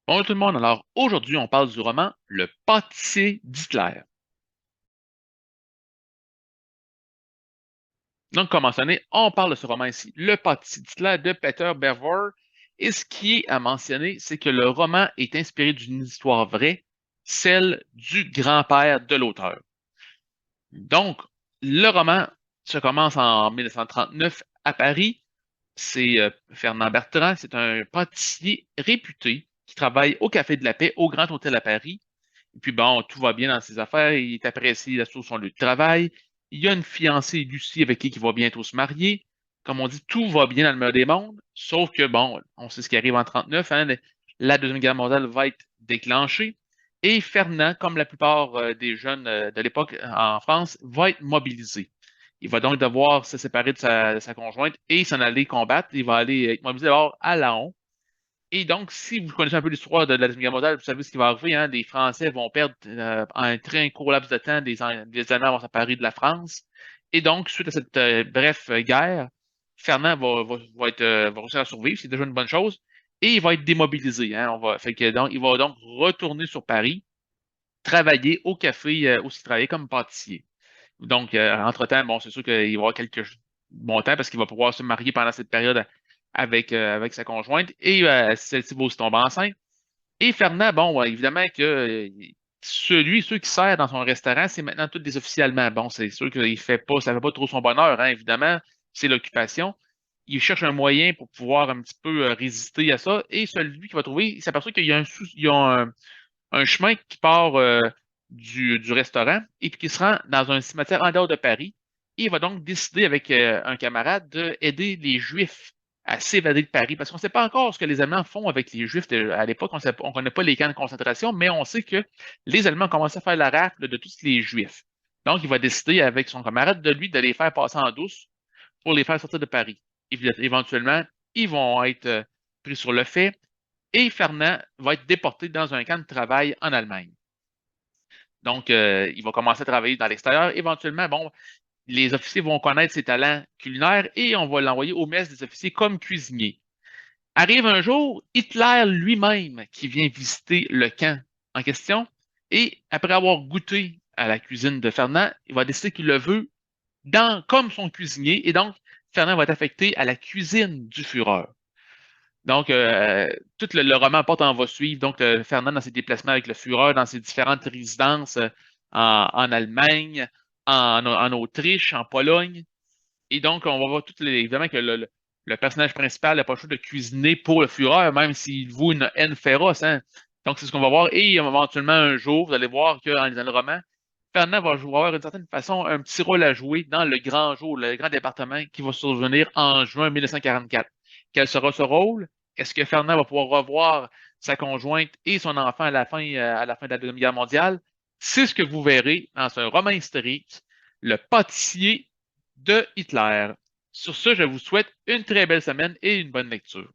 Bonjour tout le monde, alors aujourd'hui on parle du roman Le pâtissier d'Hitler. Donc comme mentionné, on parle de ce roman ici, Le pâtissier d'Hitler de Peter Bever. Et ce qui est à mentionner, c'est que le roman est inspiré d'une histoire vraie, celle du grand-père de l'auteur. Donc le roman se commence en 1939 à Paris. C'est Fernand Bertrand, c'est un pâtissier réputé qui travaille au Café de la Paix au Grand Hôtel à Paris. Et puis bon, tout va bien dans ses affaires, il est apprécié sur son lieu de travail. Il y a une fiancée, Lucie, avec qui il va bientôt se marier. Comme on dit, tout va bien dans le meilleur des mondes, sauf que bon, on sait ce qui arrive en 39, hein, la Deuxième Guerre mondiale va être déclenchée. Et Fernand, comme la plupart des jeunes de l'époque en France, va être mobilisé. Il va donc devoir se séparer de sa conjointe et s'en aller combattre. Il va aller être mobilisé d'abord à Laon. Et donc, si vous connaissez un peu l'histoire de la Deuxième Guerre mondiale, vous savez ce qui va arriver, hein. Les Français vont perdre en un très court laps de temps, des Allemands vont s'emparer de la France. Et donc, suite à cette bref guerre, Fernand va réussir à survivre, c'est déjà une bonne chose. Et il va être démobilisé, hein. Donc, il va donc retourner sur Paris, travailler au café, aussi travailler comme pâtissier. Donc, entre-temps, bon, c'est sûr qu'il va y avoir quelques bon temps parce qu'il va pouvoir se marier pendant cette période avec sa conjointe et celle-ci va aussi tomber enceinte. Et Fernand, bon, ouais, évidemment que ceux qui servent dans son restaurant, c'est maintenant tous des officiers allemands. Bon, c'est sûr qu'il fait pas, ça fait pas trop son bonheur, hein, évidemment, c'est l'occupation. Il cherche un moyen pour pouvoir un petit peu résister à ça. Et celui qui va trouver, il s'aperçoit qu'il y a il y a un chemin qui part du restaurant et puis qui se rend dans un cimetière en dehors de Paris. Et il va donc décider avec un camarade d'aider les Juifs à s'évader de Paris parce qu'on ne sait pas encore ce que les Allemands font avec les Juifs à l'époque. On ne connaît pas les camps de concentration, mais on sait que les Allemands commencent à faire la rafle de tous les Juifs. Donc, il va décider avec son camarade de lui de les faire passer en douce pour les faire sortir de Paris. Éventuellement, ils vont être pris sur le fait et Fernand va être déporté dans un camp de travail en Allemagne. Donc, il va commencer à travailler dans l'extérieur. Éventuellement, bon, les officiers vont connaître ses talents culinaires et on va l'envoyer au mess des officiers comme cuisinier. Arrive un jour, Hitler lui-même qui vient visiter le camp en question et après avoir goûté à la cuisine de Fernand, il va décider qu'il le veut comme son cuisinier et donc Fernand va être affecté à la cuisine du Führer. Donc, tout le roman porte en va suivre. Donc, Fernand dans ses déplacements avec le Führer, dans ses différentes résidences en Allemagne, en Autriche, en Pologne. Et donc, on va voir évidemment que le personnage principal n'a pas le choix de cuisiner pour le Führer, même s'il voue une haine féroce, hein. Donc, c'est ce qu'on va voir. Et éventuellement, un jour, vous allez voir qu'en lisant le roman, Fernand avoir d'une certaine façon un petit rôle à jouer dans le grand jour, le grand département qui va survenir en juin 1944. Quel sera ce rôle? Est-ce que Fernand va pouvoir revoir sa conjointe et son enfant à la fin de la Deuxième Guerre mondiale? C'est ce que vous verrez dans ce roman historique, Le pâtissier de Hitler. Sur ce, je vous souhaite une très belle semaine et une bonne lecture.